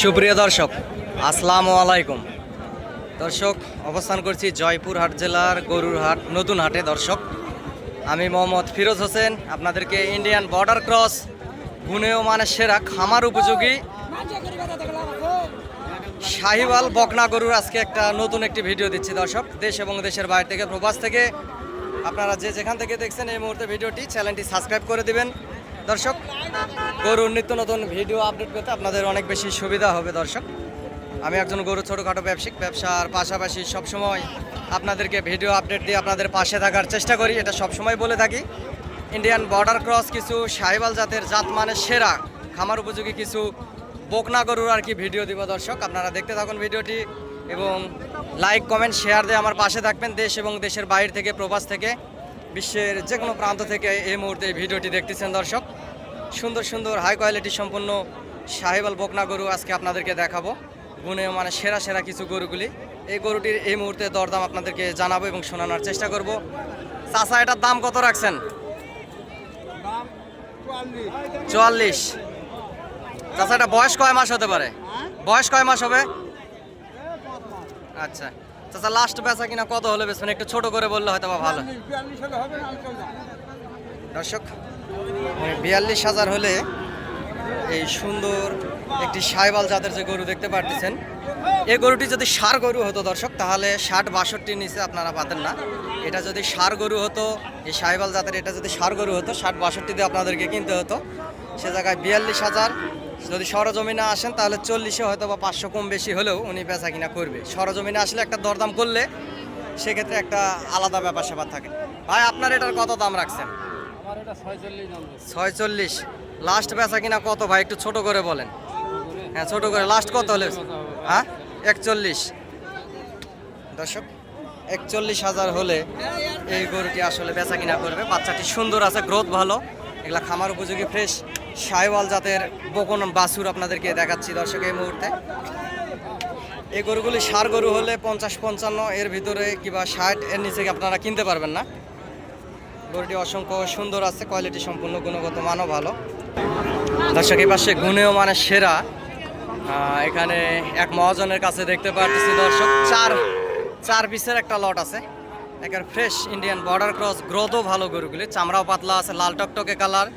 সুপ্রিয় দর্শক, আসসালামু আলাইকুম। দর্শক, অবস্থান করছি জয়পুরহাট জেলার গরুর হাট নতুন হাটে। দর্শক, আমি মোহাম্মদ ফিরোজ হোসেন আপনাদেরকে ইন্ডিয়ান বর্ডার ক্রস গুণেও মানে সেরা খামার উপযোগী শাহিওয়াল বকনা গরুর আজকে একটা নতুন একটি ভিডিও দিচ্ছি। দর্শক, দেশ এবং দেশের বাইরে থেকে, প্রবাস থেকে আপনারা যে যেখান থেকে দেখছেন এই মুহূর্তে ভিডিওটি, চ্যানেলটি সাবস্ক্রাইব করে দিবেন। দর্শক, গরুর নিত্য নতুন ভিডিও আপডেট পেতে আপনাদের অনেক বেশি সুবিধা হবে। দর্শক, আমি একজন গরু ছোটোখাটো ব্যবসার পাশাপাশি সবসময় আপনাদেরকে ভিডিও আপডেট দিয়ে আপনাদের পাশে থাকার চেষ্টা করি, এটা সবসময় বলে থাকি। ইন্ডিয়ান বর্ডার ক্রস কিছু শাহিওয়াল জাতের জাত মানে সেরা খামার উপযোগী কিছু বকনা গরুর আর কি ভিডিও দিব। দর্শক, আপনারা দেখতে থাকুন ভিডিওটি এবং লাইক কমেন্ট শেয়ার দিয়ে আমার পাশে থাকবেন। দেশ এবং দেশের বাইরে থেকে, প্রবাস থেকে, বিশ্বের যে কোনো প্রান্ত থেকে এই মুহূর্তে এই ভিডিওটি দেখতেছেন। দর্শক, সুন্দর সুন্দর হাই কোয়ালিটি সম্পন্ন শাহিওয়াল বকনা গরু আজকে আপনাদেরকে দেখাবো, গুণে মানে সেরা সেরা কিছু গরুগুলি। এই গরুটির এই মুহূর্তে দরদাম আপনাদেরকে জানাবো এবং শোনানোর চেষ্টা করব। চাচা, এটার দাম কত রাখছেন? 44। চাচা, এটা বয়স কয় মাস হতে পারে? বয়স কয় মাস হবে? আচ্ছা চাচা, লাস্ট বেচা কিনা কত হলে বেচবেন? একটু ছোট করে বললে হয়তো বা ভালো। দর্শক, 42,000 হলে এই সুন্দর একটি শাহিওয়াল জাতের যে গরু দেখতে পারতেছেন, এই গরুটি যদি ষাঁড় গরু হতো দর্শক, তাহলে 60-62 নিচে আপনারা পাতেন না। এটা যদি ষাঁড় গরু হতো, এই শাহিওয়াল জাতের এটা যদি ষাঁড় গরু হতো, 60-62 দিয়ে আপনাদেরকে কিনতে হতো। সে জায়গায় 42,000। যদি সরজমিনে আসেন তাহলে 40-এ হয়তো বা 500 কম বেশি হলেও উনি বেচা কিনা করবে। সরজমিনে আসলে একটা দরদাম করলে সেক্ষেত্রে একটা আলাদা ব্যাপার স্যাপার থাকে। ভাই, আপনার এটার কত দাম রাখছেন? 46। লাস্ট বেচা কিনা কত ভাই? একটু ছোট করে বলেন। হ্যাঁ, ছোট করে লাস্ট কত হলে? হ্যাঁ, 41। দর্শক, 41,000 হলে এই গরুটি আসলে বেচা কিনা করবে। বাচ্চাটি সুন্দর আছে, গ্রোথ ভালো, এগুলা খামার উপযোগী ফ্রেশ শাহিওয়াল জাতের বকন বাছুর আপনাদেরকে দেখাচ্ছি। দর্শক, এই মুহূর্তে এই গরুগুলি ষাঁড় গরু হলে 50-55 এর ভিতরে কিংবা 60 এর নিচে আপনারা কিনতে পারবেন না। গরুটি অসংখ্য সুন্দর আছে, কোয়ালিটি সম্পূর্ণ, গুণগত মানও ভালো। দর্শক, এই পাশে গুণেও মানে সেরা এখানে এক মহাজনের কাছে দেখতে পাচ্ছি। দর্শক, চার পিসের একটা লট আছে, একের ফ্রেশ ইন্ডিয়ান বর্ডার ক্রস, গ্রোথও ভালো গরুগুলি, চামড়াও পাতলা আছে, লাল টকটকে কালার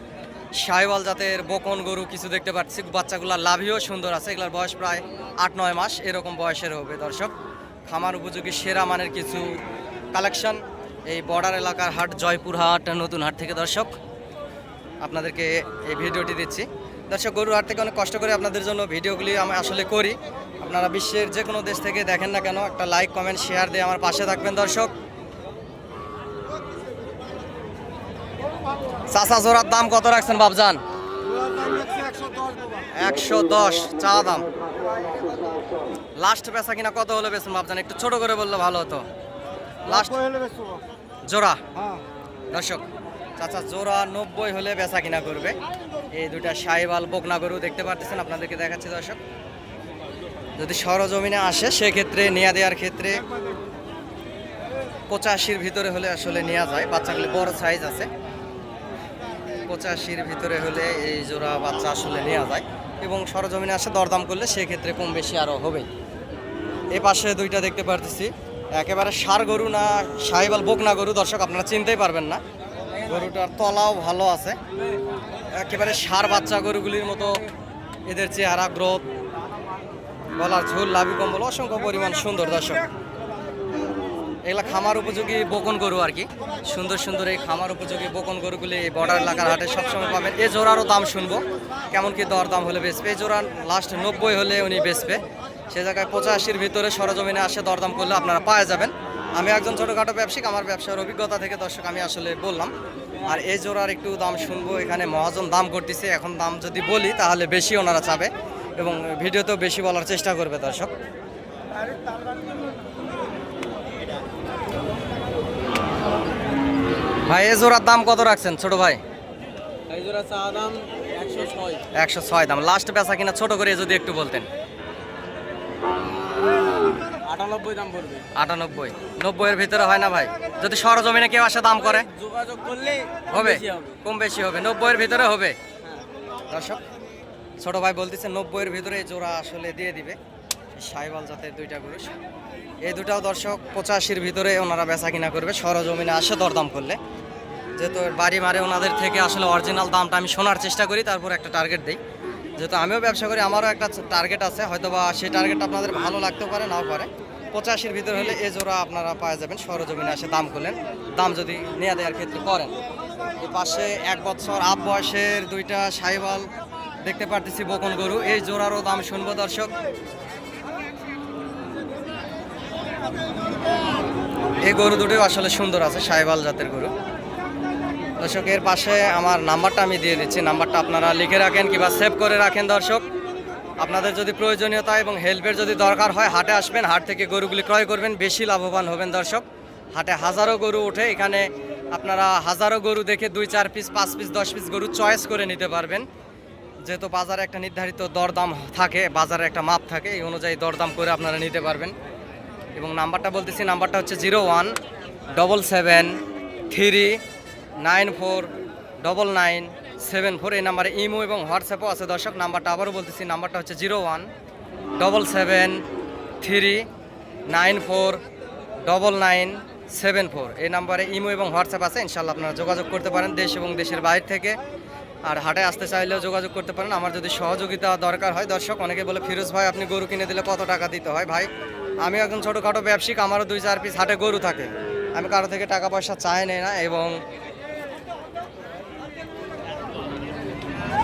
শাহিওয়াল জাতের বকন গরু কিছু দেখতে পাচ্ছি। বাচ্চাগুলো লাভিও সুন্দর আছে, এগুলোর বয়স প্রায় 8-9 মাস এরকম বয়সের হবে। দর্শক, খামার উপযোগী সেরা মানের কিছু কালেকশন এই বর্ডার এলাকার হাট জয়পুরহাট নতুন হাট থেকে দর্শক আপনাদেরকে এই ভিডিওটি দিচ্ছি। দর্শক, গরুর হাট থেকে অনেক কষ্ট করে আপনাদের জন্য ভিডিওগুলি আমি আসলে করি। আপনারা বিশ্বের যে কোনো দেশ থেকে দেখেন না কেন, একটা লাইক কমেন্ট শেয়ার দিয়ে আমার পাশে থাকবেন। দর্শক, চাচা, জোড়ার দাম কত রাখছেন বাবজান? 110 চা দাম। লাস্ট বেচা কিনা কত হলে বেচবেন বাবজান? একটু ছোট করে বললে ভালো হতো। লাস্ট জোড়া। দর্শক, চাচা জোড়া 90 হলে বেচা কিনা করবে। এই দুটা শাহিওয়াল বকনা গরু দেখতে পাচ্ছেন, আপনাদেরকে দেখাচ্ছি। দর্শক, যদি সরজমিনে আসে সেক্ষেত্রে নেওয়া দেওয়ার ক্ষেত্রে 85-র ভিতরে হলে আসলে নেওয়া যায়। বাচ্চাগুলি বড় সাইজ আছে, 85-র ভিতরে হলে এই জোড়া বাচ্চা আসলে নেওয়া যায় এবং সরজমিনে আসে দরদাম করলে সেক্ষেত্রে কম বেশি আরও হবে। এ পাশে দুইটা দেখতে পারতেছি, একেবারে ষাঁড় গরু না শাহিওয়াল বকনা গরু। দর্শক, আপনারা চিনতেই পারবেন না, গরুটার তলাও ভালো আছে, একেবারে ষাঁড় বাচ্চা গরুগুলির মতো এদের চেহারা, গ্রোথ, গলার ঝোল, লাভি কম্বল অসংখ্য পরিমাণ সুন্দর। দর্শক, এগুলা খামার উপযোগী বকন গরু আর কি। সুন্দর সুন্দর এই খামার উপযোগী বকন গরুগুলি এই বর্ডার এলাকার হাটে সবসময় পাবেন। এ জোড়ারও দাম শুনবো, কেমন কি দরদাম হলে বেচবে। এই জোড়া লাস্ট 90 হলে উনি বেচবে। সে জায়গায় 85-র ভিতরে সরজমিনে আসে দরদাম করলে আপনারা পাওয়া যাবেন। আমি একজন ছোটোখাটো ব্যবসায়িক, আমার ব্যবসার অভিজ্ঞতা থেকে দর্শক আমি আসলে বললাম। আর এই জোড়ার একটু দাম শুনবো, এখানে মহাজন দাম করতেছে। এখন দাম যদি বলি তাহলে বেশি ওনারা চাবে এবং ভিডিওতেও বেশি বলার চেষ্টা করবে। দর্শক, ভাই, এই জোড়ার দাম কত রাখছেন ছোট ভাই? এই জোড়া চা দাম 106। 106 দাম। লাস্ট বেচা কিনা ছোট করে যদি একটু বলতেন। 98 দাম পড়বে। 98, 90 এর ভিতরে হয় না ভাই? যদি সরজমিনে কেউ আসে দাম করে যোগাযোগ করলে হবে, কম বেশি হবে, 90 এর ভিতরে হবে। দর্শক, ছোট ভাই বলতেছে 90-এর ভিতরে এই জোড়া আসলে দিয়ে দিবে। সাইবাল জাতের দুইটা গরু, এই দুটাও দর্শক 85-র ভিতরে ওনারা বেচা কিনা করবে সরজমিনে আসে দরদাম করলে। যেহেতু বাড়ি মারে ওনাদের থেকে আসলে অরিজিনাল দামটা আমি শোনার চেষ্টা করি, তারপর একটা টার্গেট দিই। যেহেতু আমিও ব্যবসা করি, আমারও একটা টার্গেট আছে, হয়তো বা সেই টার্গেটটা আপনাদের ভালো লাগতেও পারে নাও পারে। 85-র ভিতরে হলে এই জোড়া আপনারা পাওয়া যাবেন সরজমিনে আসে দাম করলেন, দাম যদি নেওয়া দেওয়ার ক্ষেত্রে করেন। এই পাশে 1 বছর আপ বয়সের দুইটা সাইবাল দেখতে পারতেছি বকন গরু, এই জোড়ারও দাম শুনবো দর্শক। এই গরু দুটোও আসলে সুন্দর আছে, সাইবাল জাতের গরু। দর্শক এর পাশে আমার নাম্বারটা আমি দিয়ে দিচ্ছি, নাম্বারটা আপনারা লিখে রাখেন কিংবা সেভ করে রাখেন। দর্শক আপনাদের যদি প্রয়োজনীয়তা এবং হেল্পের যদি দরকার হয় হাটে আসবেন, হাট থেকে গরুগুলি ক্রয় করবেন, বেশি লাভবান হবেন। দর্শক হাটে হাজারো গরু ওঠে, এখানে আপনারা হাজারো গরু দেখে 2-4 পিস 5 পিস 10 পিস গরু চয়েস করে নিতে পারবেন। যেহেতু বাজারে একটা নির্ধারিত দরদাম থাকে, বাজারে একটা মাপ থাকে, এই অনুযায়ী দরদাম করে আপনারা নিতে পারবেন। এবং নাম্বারটা বলতেছি, নাম্বারটা হচ্ছে 0177394994। এই নাম্বারে ইমো এবং হোয়াটসঅ্যাপও আছে দর্শক। নাম্বারটা আবারও বলতেছি, নাম্বারটা হচ্ছে 0177394994। এই নাম্বারে ইমো এবং হোয়াটসঅ্যাপ আছে, ইনশাল্লাহ আপনারা যোগাযোগ করতে পারেন দেশ এবং দেশের বাইরে থেকে। আর হাটে আসতে চাইলেও যোগাযোগ করতে পারেন। আমার যদি সহযোগিতা দরকার হয় দর্শক, অনেকে বলে ফিরোজ ভাই আপনি গরু কিনে দিলে কত টাকা দিতে হয়? ভাই আমি একজন ছোটোখাটো ব্যবসায়িক, আমারও 2-4 পিস হাটে গরু থাকে, আমি কারো থেকে টাকা পয়সা চাই না। এবং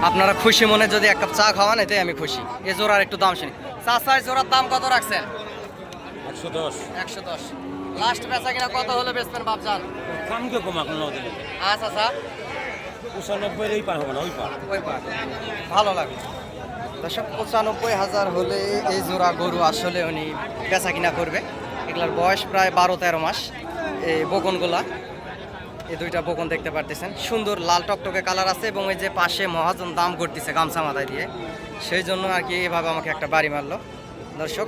আপনারা খুশি মনে যদি 1 কাপ চা খাওয়ান এতে আমি খুশি। এ জোড়ার একটু দাম শুনি। চাচা জোড়ার দাম কত রাখছেন? 110। লাস্ট বেচা কিনা কত হলে বেচবেন বাপজান? আচ্ছা স্যার 95 ওই পার ভালো লাগে দর্শক। 95,000 হলে এই জোড়া গরু আসলে উনি বেচা কিনা করবে। এগুলার বয়স প্রায় 12-13 মাস। এই বকনগুলা, এই দুইটা বকন দেখতে পারতেছেন, সুন্দর লাল টকটকে কালার আছে। এবং এই যে পাশে মহাজন দাম করতেছে গামছা মাথায় দিয়ে, সেই জন্য আর কি এভাবে আমাকে একটা বাড়ি মারলো দর্শক।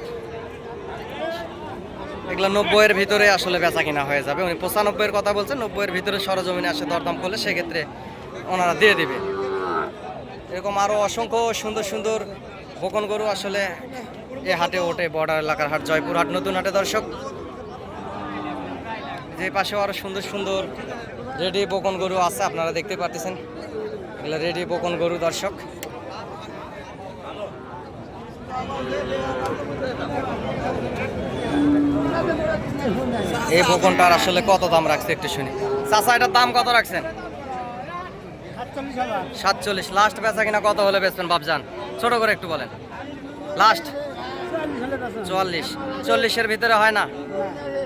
এগুলো 90-এর ভিতরে আসলে বেচা কিনা হয়ে যাবে। উনি 95-এর কথা বলছেন, 90-এর ভিতরে সরজমিনে আসে দরদাম করলে সেক্ষেত্রে ওনারা দিয়ে দিবে। এরকম আরও অসংখ্য সুন্দর সুন্দর বকন গরু আসলে এ হাটে ওঠে, বর্ডার এলাকার হাট, জয়পুর হাট, নতুন হাটে দর্শক। যে পাশেও আরও সুন্দর সুন্দর রেডি বকন গরু আছে, আপনারা দেখতে পাচ্ছেন এগুলো রেডি বকন গরু দর্শক। এই বকনটার আসলে কত দাম রাখছে একটু শুনি। চাচা এটার দাম কত রাখছেন? 47। লাস্ট বেচা কিনা কত হলে বেচবেন বাপজান? ছোট করে একটু বলেন। লাস্ট 44-এর ভিতরে হয় না?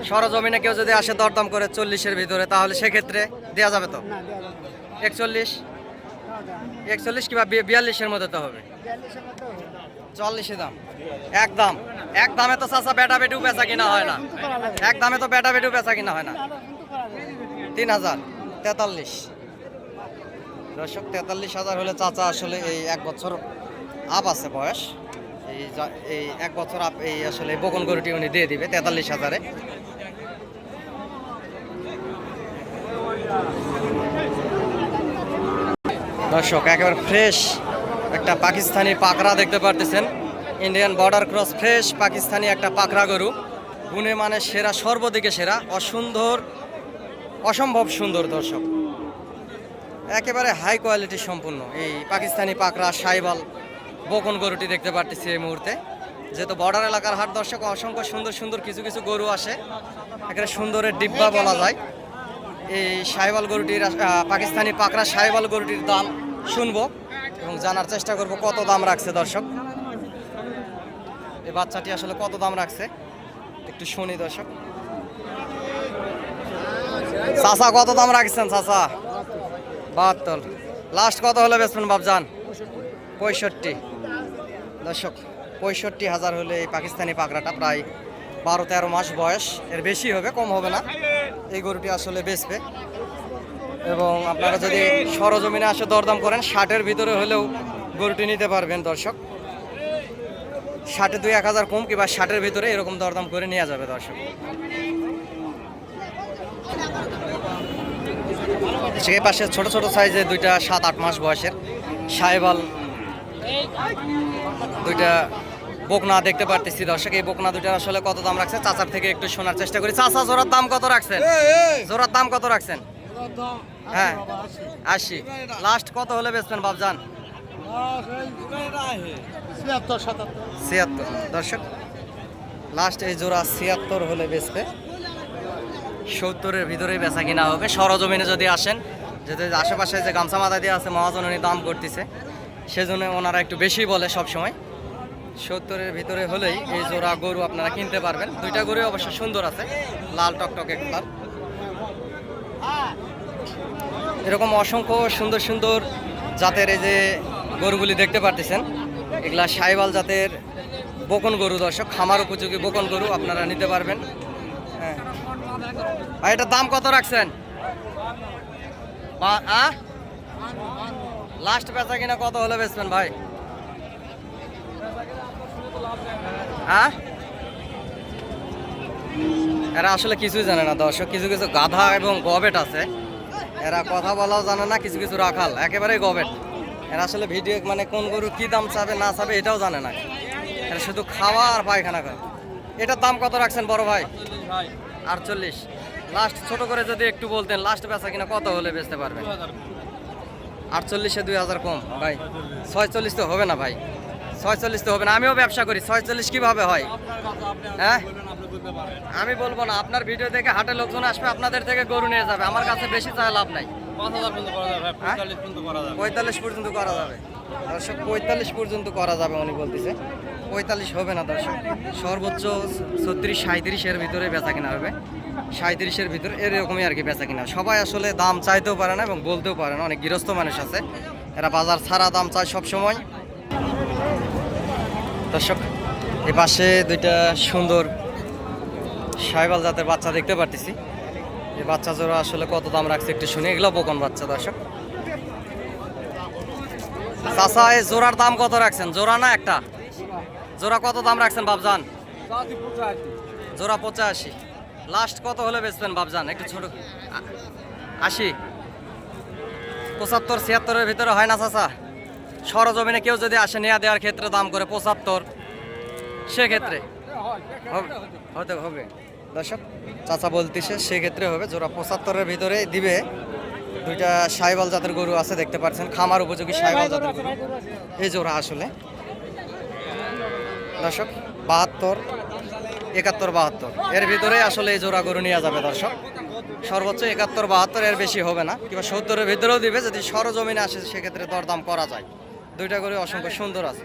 সরজমিনে কেউ যদি আসে দরদাম করে 40-এর ভিতরে, তাহলে সেক্ষেত্রে দেওয়া যাবে তো? 41 কিংবা 42-এর মধ্যে তো হবে। 40 দাম এক দামে তো চাচা বেটা বেটিও বেচা কিনা হয় না, এক দামে তো বেটা বেটিও বেচা কিনা হয় না। 3000 43 দর্শক। 43,000 হলে চাচা আসলে এই 1 বছর আপ আছে বয়স, এই 1 বছর আপ এই আসলে বকন গরুটি উনি দিয়ে দিবে 43,000-এ। দর্শক একেবারে ফ্রেশ একটা পাকিস্তানি পাকড়া দেখতে পারতেছেন, Indian border cross fresh Pakistani একটা পাকড়া গরু, গুণে মানে সেরা, সর্বদিকে সেরা, অসম্ভব সুন্দর দর্শক, একেবারে হাই কোয়ালিটি সম্পূর্ণ এই পাকিস্তানি পাকড়া সাইবাল বকন গরুটি দেখতে পারতেছি এই মুহূর্তে। যেহেতু বর্ডার এলাকার হাট দর্শক, অসংখ্য সুন্দর সুন্দর কিছু কিছু গরু আসে, একেবারে সুন্দরের ডিব্বা বলা যায়। এই সাইবাল গরুটির, পাকিস্তানি পাকড়া সাইবাল গরুটির দাম শুনবো এবং জানার চেষ্টা করব কত দাম রাখছে দর্শক। এই বাচ্চাটি আসলে কত দাম রাখছে একটু শুনি দর্শক। চাচা কত দাম রাখছেন চাচা? 72। লাস্ট কত হলে বেচবেন বাপজান? 65 দর্শক। 65,000 হলে এই পাকিস্তানি পাকড়াটা, প্রায় 12-13 মাস বয়স, এর বেশি হবে, কম হবে না, এই গরুটি আসলে বেচবে। এবং আপনারা যদি সরজমিনে আসে দরদাম করেন 60-এর ভিতরে হলেও গরুটি নিতে পারবেন দর্শক। 60-এ 2-1000 কম কিংবা 60-এর ভিতরে এরকম দরদাম করে নেওয়া যাবে দর্শক। সেই পাশে ছোট ছোট সাইজে দুইটা 7-8 মাস বয়সের সাইবাল দুইটা বকনা দেখতে পারতেছি দর্শক। এই বকনা দুইটার আসলে কত দাম রাখছে চাচার থেকে একটু শোনার চেষ্টা করি। চাচা, জোড়ার দাম কত রাখছেন? জোড়ার দাম কত রাখছেন? হ্যাঁ, 80। লাস্ট কত হলে বেচবেন বাবজান? 76। দর্শক, লাস্ট এই জোড়া 76 হলে বেচবে। 70-এর ভিতরেই বেচা কিনা হবে। সরজমিনে যদি আসেন, যদি আশেপাশে যে গামছা মাথা দিয়ে আছে মহাজন উনি দাম করতেছে, সেজন্য ওনারা একটু বেশি বলে সব সময়। 70-এর ভিতরে হলেই এই জোড়া গরু আপনারা কিনতে পারবেন। দুইটা গরু অবশ্য সুন্দর আছে, লাল টকটকে কালার। এরকম অসংখ্য সুন্দর সুন্দর জাতের এই যে গরুগুলি দেখতে পারতেছেন, এগুলা সাইবাল জাতের বকন গরু দর্শক, খামার উপযোগী বকন গরু আপনারা নিতে পারবেন। হ্যাঁ ভাই, এটার দাম কত রাখছেন? লাস্ট বেচা কিনা কত হলে বেচবেন ভাই? হ্যাঁ, এরা আসলে কিছুই জানে না দর্শক। কিছু কিছু গাধা এবং গবেট আছে, এরা কথা বলাও জানে না। কিছু কিছু রাখাল একেবারেই গবেট। এরা আসলে ভিডিও মানে কোন গরু কি দাম চাবে না চাবে এটাও জানে না। এরা শুধু খাওয়া আর পায়খানা করে। এটার দাম কত রাখছেন বড় ভাই? 48। লাস্ট ছোট করে যদি একটু বলতেন, লাস্ট বেচা কিনা কত হলে বেচতে পারবেন? 48-এ 2000 কম ভাই। 46 তো হবে না ভাই, 46 তো হবে না। আমিও ব্যবসা করি, 46 কিভাবে হয়? হ্যাঁ, আমি বলবো না। আপনার ভিডিও দেখে হাটে লোকজন আসবে, আপনাদের থেকে গরু নিয়ে যাবে। আমার কাছে বেশি চায় লাভ নাই। 45 পর্যন্ত করা যাবে দর্শক, 45 পর্যন্ত করা যাবে উনি বলতেছে। 45 হবে না দর্শক, সর্বোচ্চ 36-37-এর ভিতরে বেচা কিনা হবে। 37-এর ভিতরে এরকমই আর কি বেচা কিনা। সবাই আসলে দাম চাইতেও পারে না এবং বলতেও পারে না। অনেক গৃহস্থ মানুষ আছে, এরা বাজার ছাড়া দাম চায় সব সময়। দর্শক, এই পাশে দুইটা সুন্দর সাইবাল জাতের বাচ্চা দেখতে পারতেছি। এই বাচ্চা জোড়া আসলে কত দাম রাখছে একটু শুনি। এগুলো বকন বাচ্চা দর্শক। চাচা, এই জোড়ার দাম কত রাখছেন? জোড়া না একটা? জোড়া কত দাম রাখছেন বাবজান? জোড়া 85। লাস্ট কত হলে বেচবেন বাবজান? একটু ছোট। 80, 75, 76-এর ভিতরে হয় না চাচা? সরজমিনে কেউ যদি আসে নেওয়া দেওয়ার ক্ষেত্রে দাম করে 75, সেক্ষেত্রে হতে হবে দর্শক। চাচা বলতেছে সেক্ষেত্রে হবে। জোড়া 75-এর ভিতরে দিবে। দুইটা সাইবাল জাতের গরু আছে দেখতে পাচ্ছেন, খামার উপযোগী সাইবাল জাতের গরু এই জোড়া আসলে দর্শক। 72, 71, 72 এর ভিতরে আসলে এই জোড়া গরু নেওয়া যাবে দর্শক। সর্বোচ্চ 71, 72 এর বেশি হবে না, কিংবা 70-এর ভিতরেও দিবে। যদি সরজমিনে আসে সেক্ষেত্রে দরদাম করা যায়। দুইটা গরু অসংখ্য সুন্দর আছে।